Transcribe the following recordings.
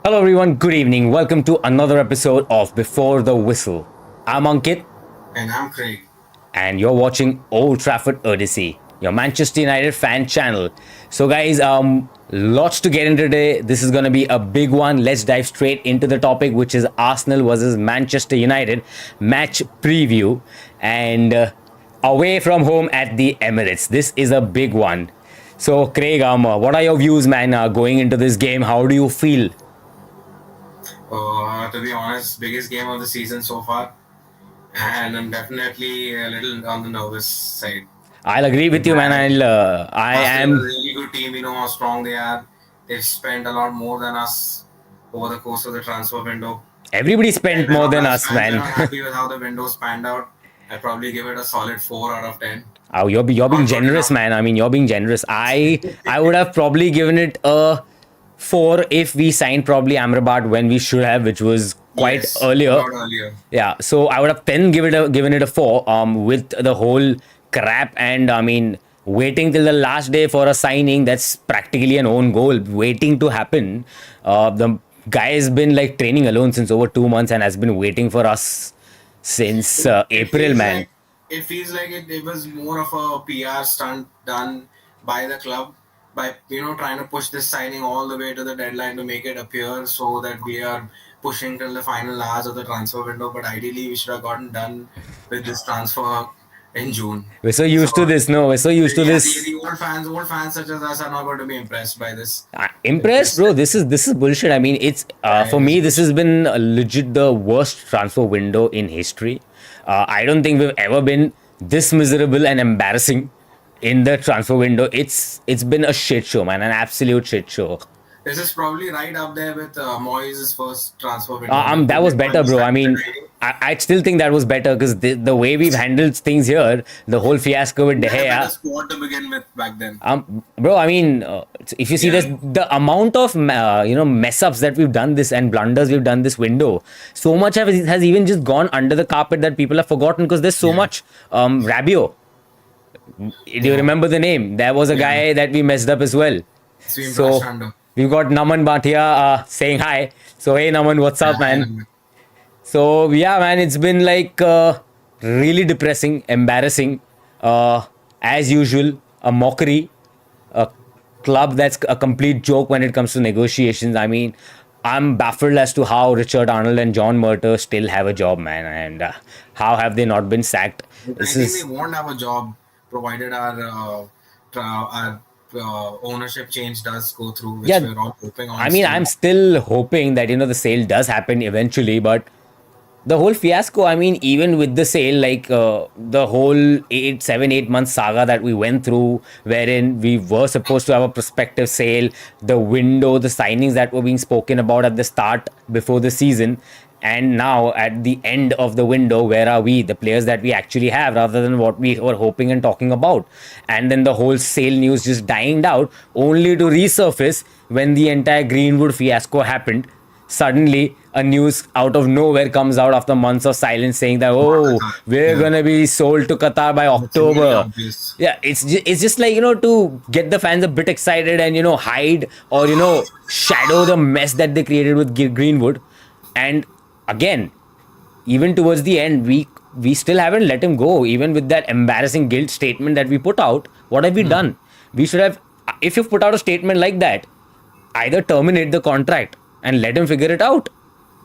Hello, everyone. Good evening. Welcome to another episode of Before the Whistle. I'm Ankit, And I'm Craig. and you're watching Old Trafford Odyssey, your Manchester United fan channel. So, guys, lots to get into today. This is going to be a big one. Let's dive straight into the topic, which is Arsenal versus Manchester United match preview, and away from home at the Emirates. This is a big one. So, Craig, what are your views, man, going into this game? How do you feel? To be honest, biggest game of the season so far, and I'm definitely a little on the nervous side. I'll agree with you, man. I Arsenal is a am. really good team. We know how strong they are. They've spent a lot more than us over the course of the transfer window. Everybody And spent we're more not than as us, fans, we're man. not happy with how the window's panned out. I'd probably give it a solid 4 out of 10. Oh, you're being Not good generous, enough. man. I mean, you're being generous. I would have probably given it a 4 if we signed probably Amrabat when we should have, which was quite Yes, a earlier. lot earlier. Yeah, so I would have then given it a 4. With the whole crap, and I mean, waiting till the last day for a signing that's practically an own goal waiting to happen. The guy has been like training alone since over 2 months and has been waiting for us since It April, feels man. like it was more of a PR stunt done by the club by trying to push this signing all the way to the deadline to make it appear so that we are pushing till the final hours of the transfer window. But ideally, we should have gotten done with this transfer in June. We're so So used to this. No, we're so used to yeah, the, this. the old fans such as us are not going to be impressed by this. Impressed, This bro. This is bullshit. I mean, it's yeah, for it is me. This has bullshit. been legit the worst transfer window in history. I don't think we've ever been this miserable and embarrassing in the transfer window. It's been a shit show, man. An absolute shit show. This is probably right up there with Moyes' first transfer window. That was better, When he bro. I started mean, training. I still think that was better because the way we've handled things here, the whole fiasco with We De had a better Gea. squad to begin with back then. Bro, I mean, if you see this, Yeah, the amount of mess ups that we've done this and blunders we've done this window, so much has even just gone under the carpet that people have forgotten because there's so yeah, much. Rabio, do you yeah, remember the name? There was a yeah. guy that we messed up as well. Swim brushed So under. we've got Naman Bhatia saying hi. So hey Naman, what's up, man? And So yeah, man, it's been like really depressing, embarrassing, as usual, a mockery, a club that's a complete joke when it comes to negotiations. I mean, I'm baffled as to how Richard Arnold and John Murter still have a job, man, and how have they not been sacked? I This think they is. won't have a job provided our ownership change does go through, which Yeah, we're all hoping I on mean, still. I'm still hoping that the sale does happen eventually, but the whole fiasco, I mean, even with the sale, like the whole 8 7 8 month saga that we went through, wherein we were supposed to have a prospective sale, the window, the signings that were being spoken about at the start before the season, and now at the end of the window, where are we, the players that we actually have, rather than what we were hoping and talking about? And then the whole sale news just dying out, only to resurface when the entire Greenwood fiasco happened. Suddenly a news out of nowhere comes out after months of silence saying that, For oh, Qatar. we're Yeah, gonna be sold to Qatar by it's really October. obvious. Yeah, it's just like, to get the fans a bit excited and hide or shadow the mess that they created with Greenwood. And again, even towards the end, we still haven't let him go, even with that embarrassing guilt statement that we put out. What have we done? We should have, if you've put out a statement like that, either terminate the contract and let him figure it out,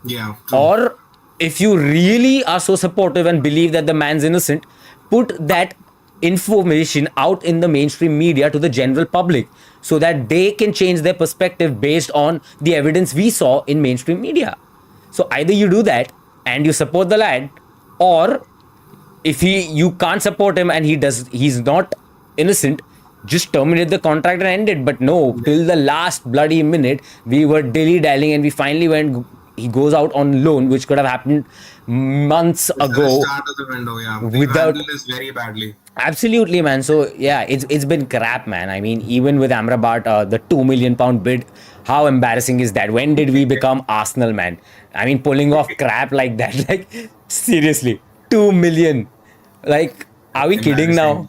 Yeah, true. or if you really are so supportive and believe that the man's innocent, put that information out in the mainstream media to the general public so that they can change their perspective based on the evidence we saw in mainstream media. So either you do that and you support the lad, or if you can't support him and he's not innocent, just terminate the contract and end it. But no, till the last bloody minute we were dilly-dallying, and we finally went, he goes out on loan, which could have happened months At the ago start of the window, yeah, we've without. handled this very badly. Absolutely, man. So yeah, it's been crap, man. I mean, even with Amrabat, the £2 million bid, how embarrassing is that? When did we become Arsenal, man? I mean, pulling off crap like that, like seriously, 2 million. Like, are we kidding Embarrassing. now?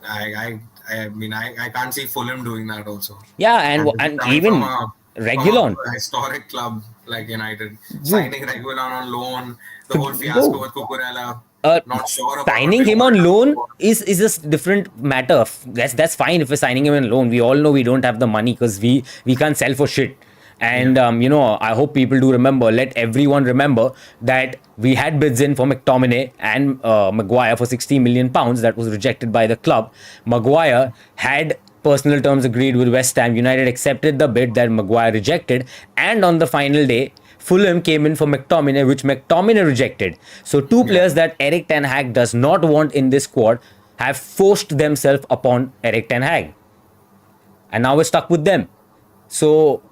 I mean, I can't see Fulham doing that also. Yeah, And and coming from even a Regulon. A historic club like United Bro, signing Regulon on loan, the whole fiasco bro, with Cucurella. uh, Not sure about signing we him wanted on to go loan for. is a different matter. That's fine if we're signing him on loan. We all know we don't have the money because we can't sell for shit. And Yeah, I hope people do remember. Let everyone remember that we had bids in for McTominay and Maguire for 60 million pounds. That was rejected by the club. Maguire had personal terms agreed with West Ham. United accepted the bid that Maguire rejected, and on the final day, Fulham came in for McTominay, which McTominay rejected. So two yeah. players that Erik Ten Hag does not want in this squad have forced themselves upon Erik Ten Hag, and now we're stuck with them. So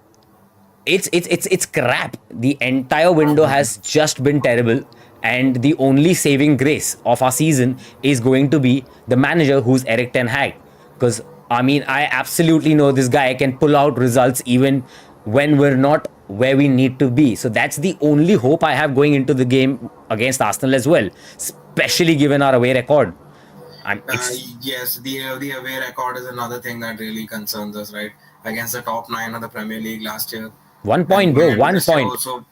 it's crap. The entire window has just been terrible, and the only saving grace of our season is going to be the manager, who's Erik Ten Hag. Because I mean, I absolutely know this guy can pull out results even when we're not where we need to be. So that's the only hope I have going into the game against Arsenal as well, especially given our away record. It's Yes, the away record is another thing that really concerns us, right? Against the top nine of the Premier League last year, 1 point, and bro. going to One this year point. also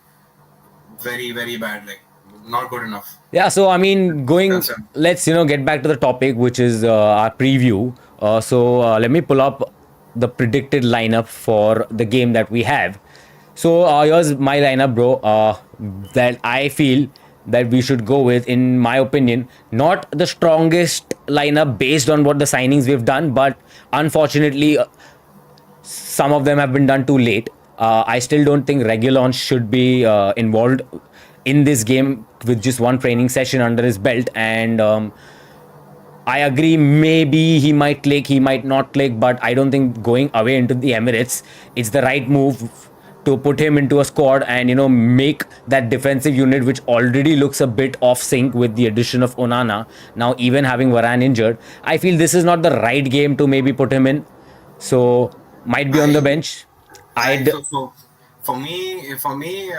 very bad. Like not good enough. Yeah, so I mean, going, Concern. let's get back to the topic, which is our preview. So let me pull up the predicted lineup for the game that we have. So here's my lineup, bro. That I feel that we should go with, in my opinion, not the strongest lineup based on what the signings we've done, but unfortunately, some of them have been done too late. I still don't think Regulon should be involved in this game with just one training session under his belt. And I agree, maybe he might click, he might not click, but I don't think going away into the Emirates, it's the right move to put him into a squad and make that defensive unit, which already looks a bit off sync with the addition of Onana, now even having Varane injured. I feel this is not the right game to maybe put him in, so might be on the I bench. I I'd for me,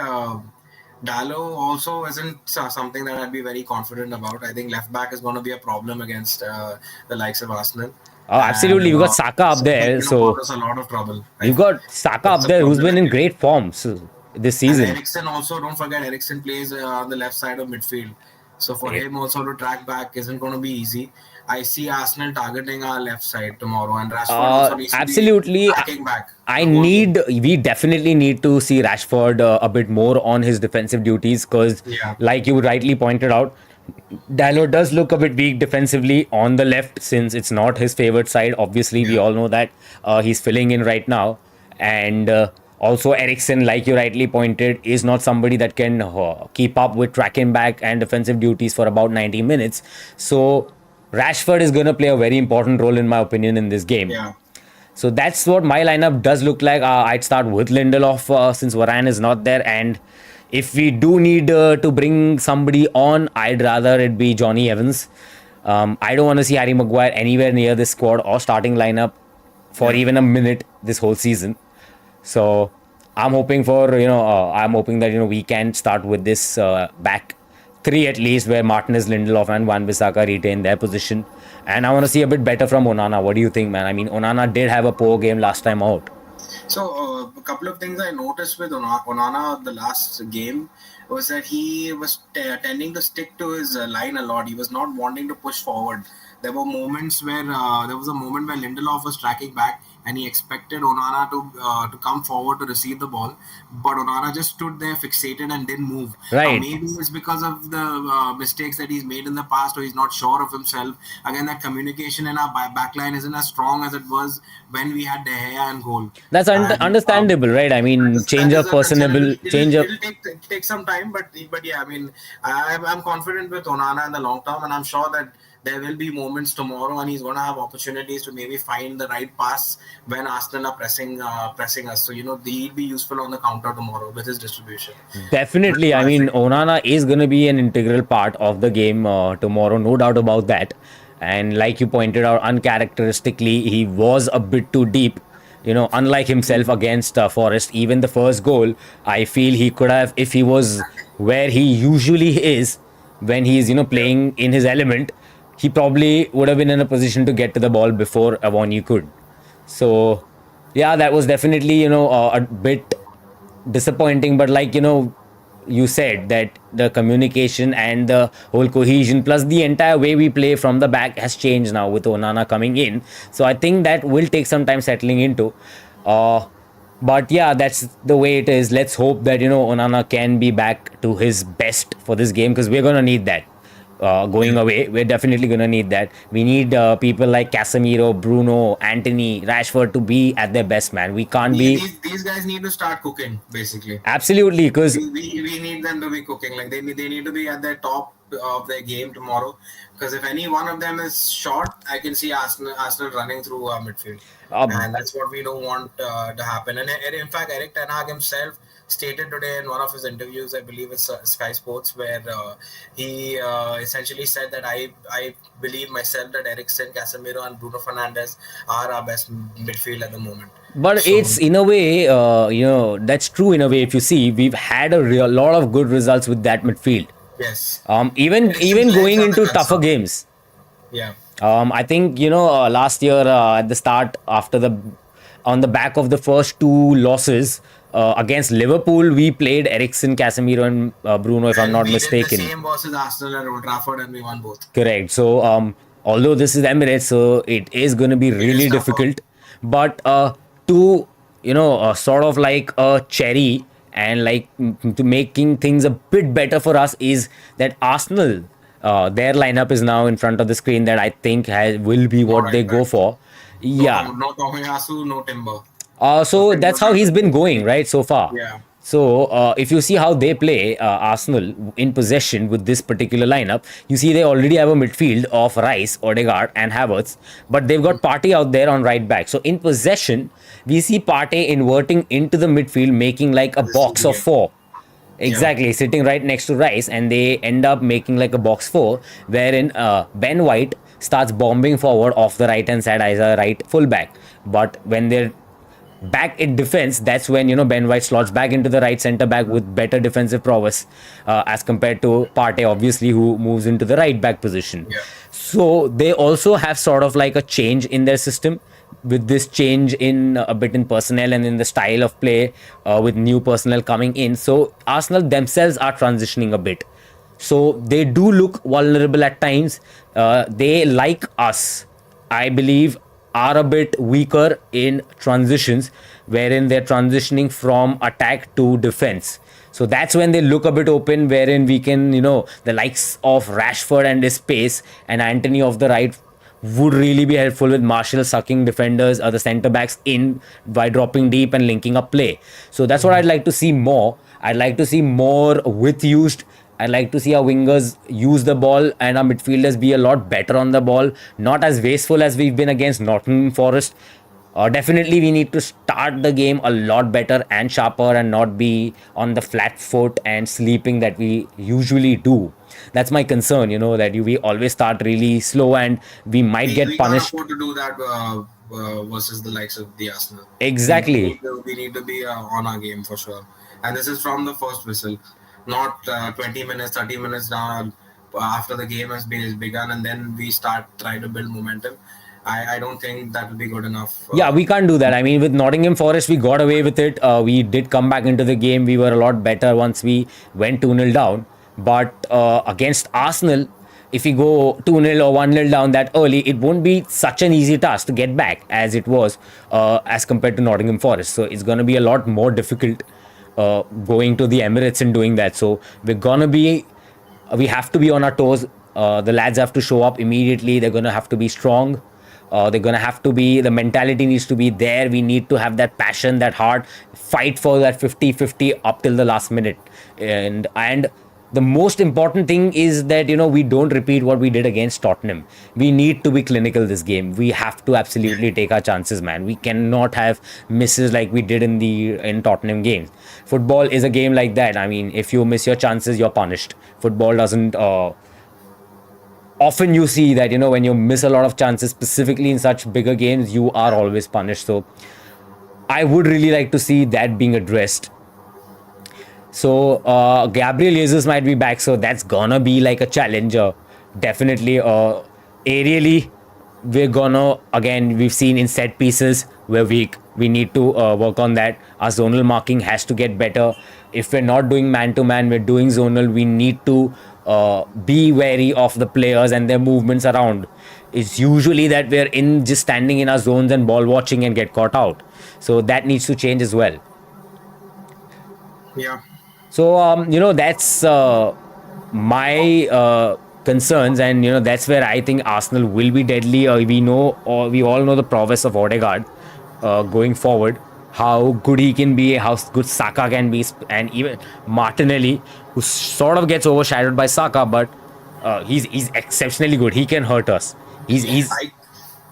Dallo also isn't something that I'd be very confident about. I think left back is going to be a problem against the likes of Arsenal, absolutely, and we've got Saka up so he's there, going to so cause us a lot of trouble. we've got Saka That's up the there, who's problem been I in feel. great form this And season. Ericsson also, don't forget, Ericsson plays on the left side of midfield. So for Eh, him also to track back isn't going to be easy. I see Arsenal targeting our left side tomorrow, and Rashford also needs to be Absolutely. tracking back I the whole game. need, we definitely need to see Rashford a bit more on his defensive duties because, Yeah, like you rightly pointed out, Dalot does look a bit weak defensively on the left since it's not his favorite side. Obviously, we yeah, all know that he's filling in right now. And also, Ericsson, like you rightly pointed, is not somebody that can keep up with tracking back and defensive duties for about 90 minutes. So, Rashford is going to play a very important role, in my opinion, in this game. yeah. So that's what my lineup does look like. I'd start with Lindelof since Varane is not there. And if we do need to bring somebody on, I'd rather it be Johnny Evans. I don't want to see Harry Maguire anywhere near this squad or starting lineup for Yeah. even a minute this whole season. So I'm hoping that we can start with this back three at least, where Martinez, Lindelof, and Wan Bissaka retain their position. And I want to see a bit better from Onana. What do you think, man? I mean, Onana did have a poor game last time out. So a couple of things I noticed with Onana the last game was that he was tending to stick to his line a lot. He was not wanting to push forward. There were moments where there was a moment where Lindelof was tracking back and he expected Onana to come forward to receive the ball, but Onana just stood there fixated and didn't move. Right. Maybe it's because of the mistakes that he's made in the past, or he's not sure of himself. Again, that communication in our backline isn't as strong as it was when we had De Gea and goal. That's And understandable, right? I mean, that change is of a concern. personable, change of. It'll take some time, but yeah, I mean, I'm confident with Onana in the long term, and I'm sure that there will be moments tomorrow, and he's going to have opportunities to maybe find the right pass when Arsenal are pressing us. So he'll be useful on the counter tomorrow with his distribution. That's Definitely. I what I mean, think. Onana is going to be an integral part of the game tomorrow, no doubt about that. And like you pointed out, uncharacteristically, he was a bit too deep. Unlike himself against Forest, even the first goal, I feel he could have, if he was where he usually is when he's, playing in his element, he probably would have been in a position to get to the ball before Avoni could. So Yeah, that was definitely, a bit disappointing, but like, you said that the communication and the whole cohesion plus the entire way we play from the back has changed now with Onana coming in. So I think that will take some time settling into. Uh, but yeah, that's the way it is. Let's hope that, Onana can be back to his best for this game because we're going to need that. Going Yeah. away, we're definitely going to need that. We need people like Casemiro, Bruno, Anthony, Rashford to be at their best, man. We can't be. These guys need to start cooking, basically. Absolutely, because We need them to be cooking. Like they need to be at the top of their game tomorrow. Because if any one of them is short, I can see Arsenal running through midfield, uh, and that's what we don't want to happen. And in fact, Erik Ten Hag himself stated today in one of his interviews, I believe it's Sky Sports, where he essentially said that I believe myself that Eriksen, Casemiro, and Bruno Fernandes are our best midfield at the moment. but So it's in a way, that's true in a way. If you see, we've had a real lot of good results with that midfield. yes, Even Eriksen's legs going are the into tougher concern. games. Yeah. I think last year at the start after the on the back of the first two losses against Liverpool, we played Eriksen, Casemiro, and Bruno, if I'm And not we did the mistaken. same versus Arsenal at Old Trafford, and we won both. Correct. So, although this is Emirates, so it is going to be It is really tougher. difficult. But to sort of like a cherry and like to making things a bit better for us is that Arsenal, their lineup is now in front of the screen that I think will be No what they right go back. for. Yeah. No Tomiyasu, no Timber. So So Timber that's how back he's to been the going, team. right, so far. Yeah. So if you see how they play Arsenal in possession with this particular lineup, you see they already have a midfield of Rice, Odegaard, and Havertz, but they've got Partey out there on right back. So in possession, we see Partey inverting into the midfield, making like a The box of CDM. four. Yeah. Exactly, sitting right next to Rice, and they end up making like a box four, wherein Ben White starts bombing forward off the right hand side as a right fullback. But when they're back in defense, that's when Ben White slots back into the right center back with better defensive prowess as compared to Partey, obviously, who moves into the right back position. Yeah. So they also have sort of like a change in their system with this change in a bit in personnel and in the style of play with new personnel coming in. So Arsenal themselves are transitioning a bit. So they do look vulnerable at times. They, like us, I believe, are a bit weaker in transitions, wherein they're transitioning from attack to defense. So that's when they look a bit open, wherein we can, the likes of Rashford and his pace and Anthony off the right would really be helpful with Martial sucking defenders or the centre backs in by dropping deep and linking up play. So that's what I'd like to see more. I'd like to see more width used. I'd like to see our wingers use the ball and our midfielders be a lot better on the ball, not as wasteful as we've been against Nottingham Forest. Definitely, we need to start the game a lot better and sharper and not be on the flat foot and sleeping that we usually do. That's my concern, that we always start really slow and we might get We can't punished. afford to do that versus the likes of the Arsenal. Exactly. We need to be on our game for sure. And this is from the first whistle, not 20 minutes, 30 minutes down after the game has begun, and then we start trying to build momentum. I don't think that will be good enough. Yeah, we can't do that. I mean, with Nottingham Forest, we got away with it. We did come back into the game. We were a lot better once we went 2-0 down. But against Arsenal, if we go 2-0 or 1-0 down that early, it won't be such an easy task to get back as it was as compared to Nottingham Forest. So it's going to be a lot more difficult going to the Emirates and doing that. So we have to be on our toes. The lads have to show up immediately. They're going to have to be strong. They're going to have to be, the mentality needs to be there. We need to have that passion, that heart, fight for that 50-50 up till the last minute. And the most important thing is that, we don't repeat what we did against Tottenham. We need to be clinical this game. We have to absolutely take our chances, man. We cannot have misses like we did in Tottenham games. Football is a game like that. I mean, if you miss your chances, you're punished. Football doesn't often you see that when you miss a lot of chances, specifically in such bigger games, you are always punished. So I would really like to see that being addressed. So Gabriel Jesus might be back, so that's gonna be like a challenger, definitely. Aerially, we're gonna, again, we've seen in set pieces we're weak. We need to work on that. Our zonal marking has to get better. If we're not doing man to man, we're doing zonal. We need to be wary of the players and their movements around. It's usually that we're in just standing in our zones and ball watching and get caught out. So that needs to change as well. Yeah. So that's my concerns, and that's where I think Arsenal will be deadly. We know, or we all know the prowess of Odegaard going forward. How good he can be, how good Saka can be, and even Martinelli, who sort of gets overshadowed by Saka, but he's exceptionally good. He can hurt us. He's I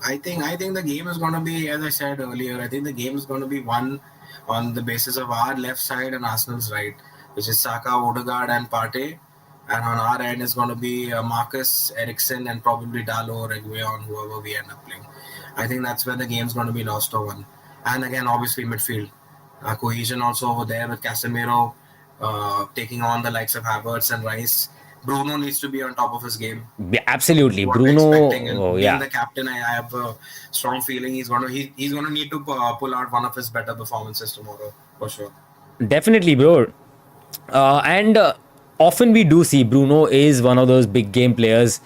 I think the game is going to be, as I said earlier, I think the game is going to be won on the basis of our left side and Arsenal's right, which is Saka, Odegaard, and Partey. And on our end is going to be Marcus, Ericsson, and probably Dalo or Reguilon, whoever we end up playing. I think that's where the game's going to be lost or won. And again, obviously midfield cohesion also over there with Casemiro taking on the likes of Havertz and Rice. Bruno needs to be on top of his game. absolutely What we're Bruno. expecting, Oh, and being yeah, the captain, I have a strong feeling he's gonna need to pull out one of his better performances tomorrow for sure. definitely, bro. And often we do see Bruno is one of those big game players.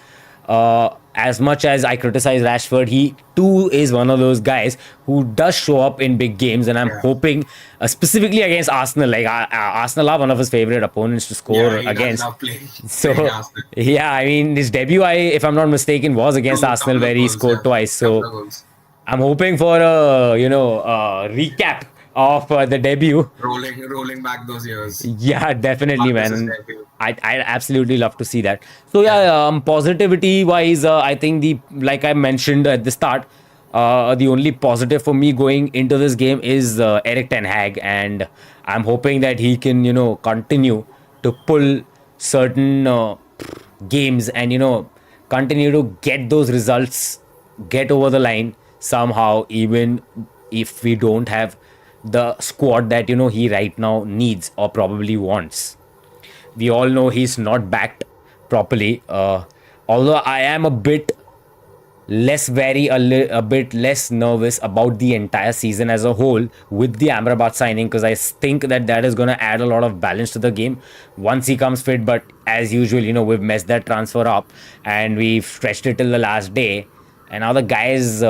As much as I criticize Rashford, he too is one of those guys who does show up in big games. And I'm Yeah, hoping, specifically against Arsenal, like Arsenal are one of his favorite opponents to yeah, score he does against. love playing So Arsenal. yeah, I mean his debut, if I'm not mistaken, was against Two Arsenal couple of where he goals, yeah, scored twice. couple So of goals. I'm hoping for a recap of the debut. Rolling back those years. Yeah, definitely, man. Marcus's And debut. I absolutely love to see that. So Yeah, yeah, positivity wise, I think the like I mentioned at the start, the only positive for me going into this game is Erik Ten Hag, and I'm hoping that he can continue to pull certain games and continue to get those results, get over the line somehow, even if we don't have the squad that he right now needs or probably wants. We all know he's not backed properly. Although I am a bit less wary, a bit less nervous about the entire season as a whole with the Amrabat signing, because I think that is going to add a lot of balance to the game once he comes fit. But as usual, we've messed that transfer up and we've stretched it till the last day. And now the guy is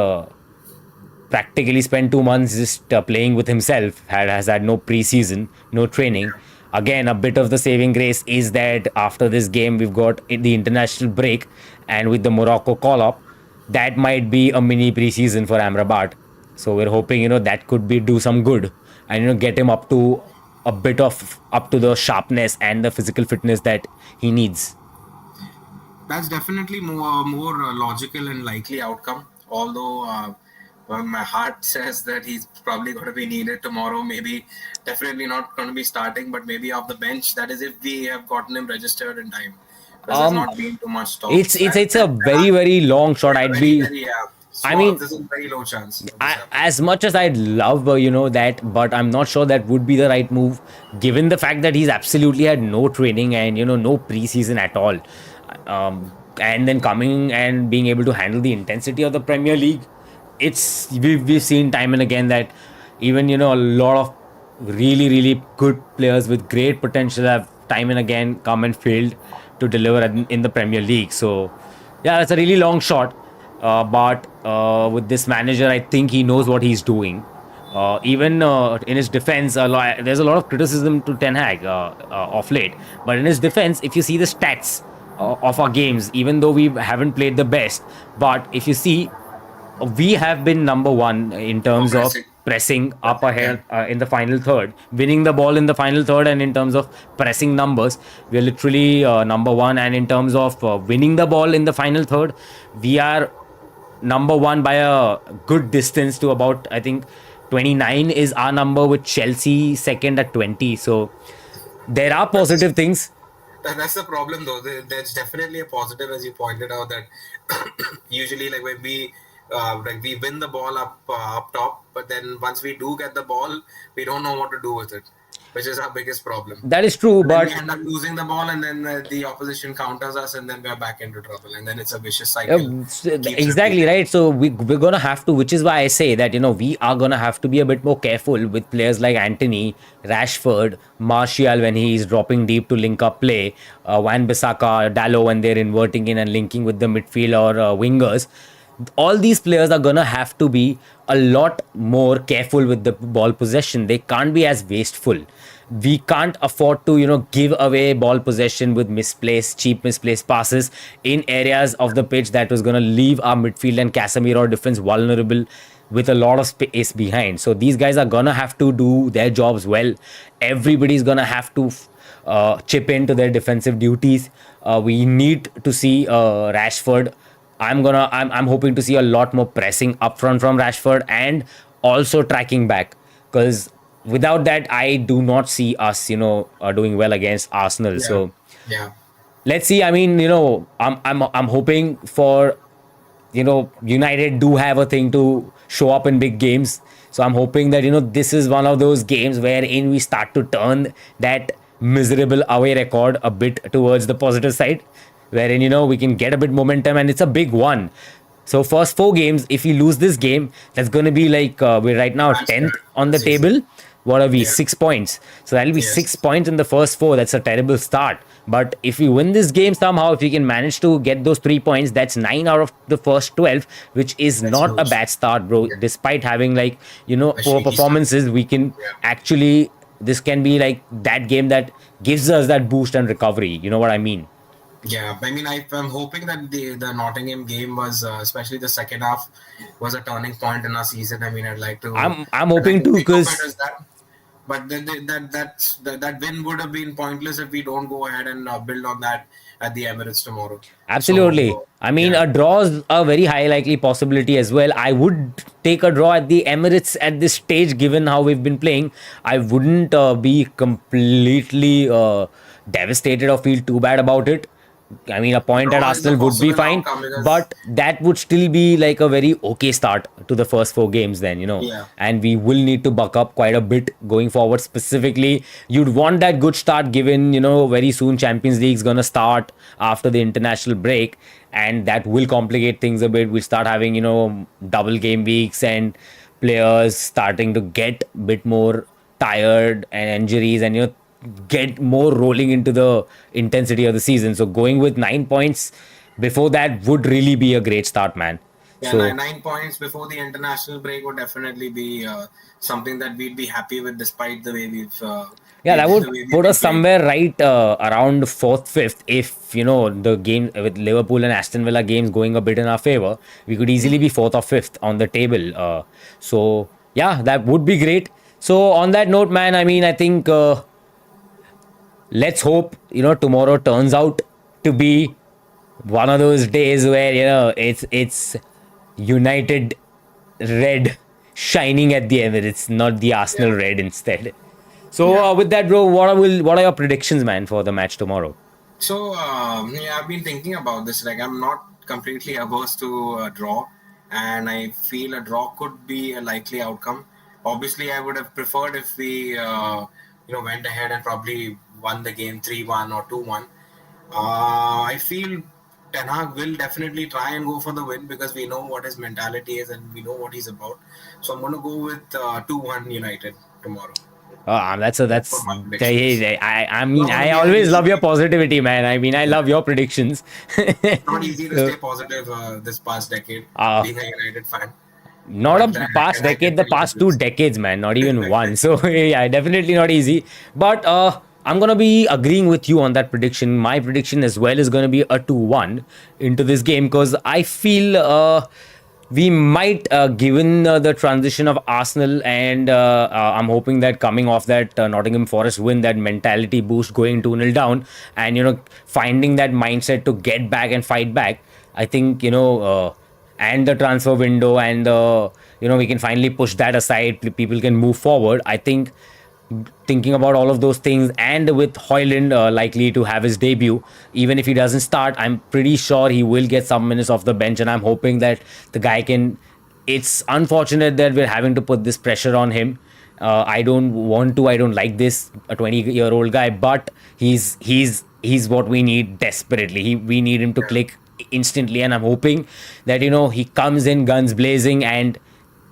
practically spent 2 months just playing with himself, has had no preseason, no training. Again, a bit of the saving grace is that after this game, we've got the international break, and with the Morocco call up, that might be a mini preseason for Amrabat. So we're hoping that could be do some good and get him up to a bit of up to the sharpness and the physical fitness that he needs. that's definitely more logical and likely outcome. Although well, my heart says that he's probably going to be needed tomorrow. Maybe definitely not going to be starting, but maybe off the bench. That is if we have gotten him registered in time, because there's Um, not been too much it's talks. it's And it's a very very long shot. yeah, I'd very be. very I small. mean, This is very low chance of this happening. as much as I'd love, that, but I'm not sure that would be the right move, given the fact that he's absolutely had no training and no preseason at all, and then coming and being able to handle the intensity of the Premier League. We've seen time and again that even a lot of really really good players with great potential have time and again come and failed to deliver in the Premier League. So yeah, it's a really long shot. But with this manager, I think he knows what he's doing. Even in his defense, there's a lot of criticism to Ten Hag of late. But in his defense, if you see the stats of our games, even though we haven't played the best, but if you see, we have been number one in For terms of pressing, pressing up yeah. ahead in the final third, winning the ball in the final third, and in terms of pressing numbers, we are literally number one. And in terms of winning the ball in the final third, we are number one by a good distance to about, I think, 29 is our number, with Chelsea second at 20. So there are That's positive things. that's the problem though. There's definitely a positive, as you pointed out, that usually like when we like we win the ball up top, but then once we do get the ball, we don't know what to do with it, which is our biggest problem. That is true, Then we but end up losing the ball, and then the opposition counters us, and then we're back into trouble, and then it's a vicious Yeah, cycle. Keeps exactly repeating. right. So we're gonna have to, which is why I say that we are gonna have to be a bit more careful with players like Anthony, Rashford, Martial when he's dropping deep to link up play, Wan Bissaka, Dallo when they're inverting in and linking with the midfield or wingers. All these players are gonna have to be a lot more careful with the ball possession. They can't be as wasteful. We can't afford to give away ball possession with cheap misplaced passes in areas of the pitch that was gonna leave our midfield and Casemiro defense vulnerable with a lot of space behind. So these guys are gonna have to do their jobs well. Everybody's gonna have to chip into their defensive duties. We need to see Rashford. I'm hoping to see a lot more pressing up front from Rashford and also tracking back, because without that I do not see us doing well against Arsenal. Yeah, So yeah, let's see. I mean, I'm hoping for United do have a thing to show up in big games. So I'm hoping that this is one of those games wherein we start to turn that miserable away record a bit towards the positive side, wherein we can get a bit momentum, and it's a big one. So first 4 games, if we lose this game, that's going to be like we're right now bad 10th start to on the the season. table. What are we? Yeah, 6 points. So that'll be yes, 6 points in the first 4. That's a terrible start. But if we win this game somehow, if we can manage to get those 3 points, that's 9 out of the first 12, which is that's not a huge. bad start, bro. Yeah, Despite having a poor shaky start. performances, we can Yeah. actually, this can be like that game that gives us that boost and recovery. You know what I mean? Yeah, I mean, I'm hoping that the Nottingham game was, especially the second half, was a turning point in our season. I mean, I'm I'd like hoping to to, think of it because as that. But that win would have been pointless if we don't go ahead and build on that at the Emirates tomorrow. absolutely. So I mean, yeah, a draw is a very high likely possibility as well. I would take a draw at the Emirates at this stage, given how we've been playing. I wouldn't be completely devastated or feel too bad about it. I mean, a point at draw is a Arsenal would be possible fine, outcome because but that would still be like a very okay start to the first 4 games, then. yeah, And we will need to buck up quite a bit going forward. Specifically, you'd want that good start given very soon Champions League's gonna start after the international break, and that will complicate things a bit. We start having double game weeks and players starting to get a bit more tired and injuries, and get more rolling into the intensity of the season. So going with 9 points before that would really be a great start, man. yeah, So 9 points before the international break would definitely be something that we'd be happy with, despite the way yeah, that would the way we've put been us playing. somewhere right around fourth, fifth. If the game with Liverpool and Aston Villa games going a bit in our favor, we could easily be fourth or fifth on the table. So yeah, that would be great. So on that note, man, I mean, I think let's hope tomorrow turns out to be one of those days where it's United red shining at the Emirates, not the Arsenal Yeah, red instead. So yeah. with that, bro, what are your predictions, man, for the match tomorrow? So yeah, I've been thinking about this. Like, I'm not completely averse to a draw, and I feel a draw could be a likely outcome. Obviously, I would have preferred if we went ahead and probably won the game 3-1 or 2-1. I feel Ten Hag will definitely try and go for the win because we know what his mentality is and we know what he's about. So I'm going to go with 2-1 United tomorrow for That's my predictions. I Not mean, going to I be an always easy love your game. positivity, man. I mean, I love your predictions. Not easy to So stay positive this past decade, uh, being a United fan. not a But past I can decade, the tell you past two this. decades, man, not even one. So yeah, definitely not easy. But I'm gonna be agreeing with you on that prediction. My prediction as well is gonna be a 2-1 into this game, because I feel we might, given the transition of Arsenal, and I'm hoping that coming off that Nottingham Forest win, that mentality boost going 2-0 down, and finding that mindset to get back and fight back. I think and the transfer window, and we can finally push that aside. People can move forward. I think thinking about all of those things, and with Hoyland likely to have his debut, even if he doesn't start, I'm pretty sure he will get some minutes off the bench, and I'm hoping that the guy can. It's unfortunate that we're having to put this pressure on him. I don't want to. I don't like this a 20-year-old guy, but he's what we need desperately. We need him to Yeah. click instantly, and I'm hoping that he comes in guns blazing and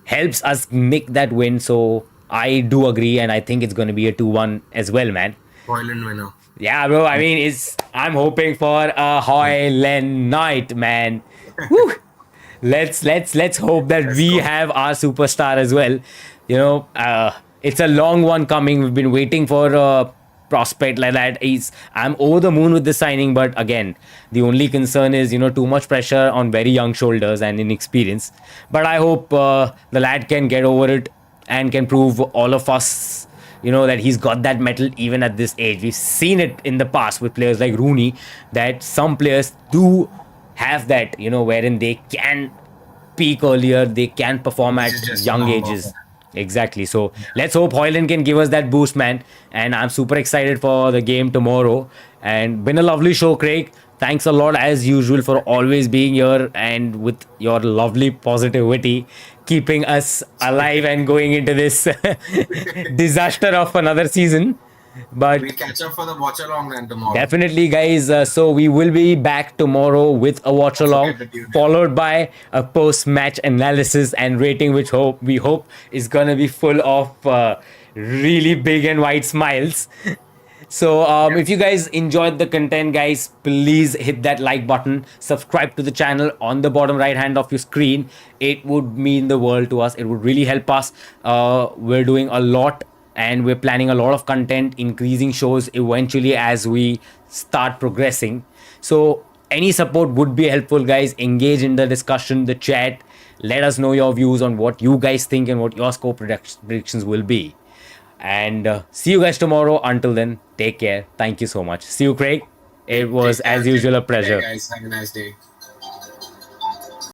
helps us make that win. So I do agree, and I think it's going to be a 2-1 as well, man. Violent winner. Yeah, bro. I mean, it's I'm hoping for a Hoyland night, man. Woo! Let's hope that Let's we go. have our superstar as well. It's a long one coming. We've been waiting for a prospect like that. I'm over the moon with the signing, but again, the only concern is too much pressure on very young shoulders and inexperience. But I hope the lad can get over it and can prove all of us that he's got that metal even at this age. We've seen it in the past with players like Rooney, that some players do have that, wherein they can peak earlier, they can perform This at is just a young number. ages. Exactly. So let's hope Hoyland can give us that boost, man. And I'm super excited for the game tomorrow. And been a lovely show, Craig. Thanks a lot as usual for always being here and with your lovely positivity, keeping us alive and going into this disaster of another season. But We'll catch up for the watch along then tomorrow. definitely, guys. So we will be back tomorrow with a watch Don't along, forget to tune in. followed by a post-match analysis and rating, which we hope is gonna be full of really big and wide smiles. So if you guys enjoyed the content, guys, please hit that like button, subscribe to the channel on the bottom right hand of your screen. It would mean the world to us. It would really help us. We're doing a lot, and we're planning a lot of content, increasing shows eventually as we start progressing. So any support would be helpful, guys. Engage in the discussion, the chat. Let us know your views on what you guys think and what your score predictions will be. And see you guys tomorrow. Until then, take care. Thank you so much. See you, Craig. It was, Take care. as usual, a Take care, pleasure. guys. Have a nice day.